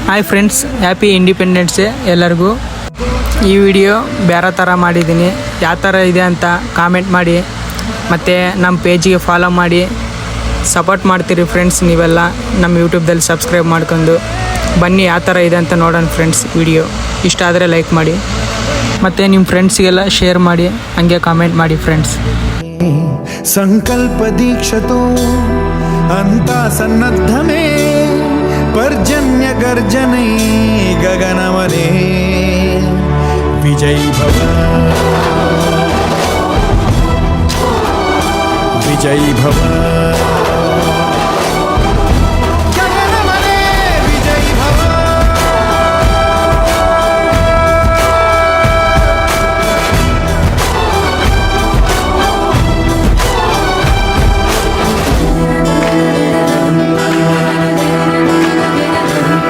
Hi friends, happy independence day ಎಲ್ಲರಿಗೂ. ಈ video ಬೇರೆ ಥರ ಮಾಡಿದ್ದೀನಿ. ಯಾವ ಥರ ಇದೆ ಅಂತ ಕಾಮೆಂಟ್ ಮಾಡಿ, ಮತ್ತು ನಮ್ಮ ಪೇಜಿಗೆ ಫಾಲೋ ಮಾಡಿ ಸಪೋರ್ಟ್ ಮಾಡ್ತೀರಿ ಫ್ರೆಂಡ್ಸ್. ನೀವೆಲ್ಲ ನಮ್ಮ ಯೂಟ್ಯೂಬ್ದಲ್ಲಿ ಸಬ್ಸ್ಕ್ರೈಬ್ ಮಾಡ್ಕೊಂಡು ಬನ್ನಿ. ಯಾವ ಥರ ಇದೆ ಅಂತ ನೋಡೋಣ ಫ್ರೆಂಡ್ಸ್. ವಿಡಿಯೋ ಇಷ್ಟ ಆದರೆ ಲೈಕ್ ಮಾಡಿ, ಮತ್ತು ನಿಮ್ಮ ಫ್ರೆಂಡ್ಸ್ಗೆಲ್ಲ ಶೇರ್ ಮಾಡಿ, ಹಂಗೆ ಕಾಮೆಂಟ್ ಮಾಡಿ ಫ್ರೆಂಡ್ಸ್. ಸಂಕಲ್ಪ ದೀಕ್ಷತೋ ಅಂತ ಸನ್ನದ್ಧಮೇ पर्जन्य गर्जने गगनवने विजयी भव विजयी भव.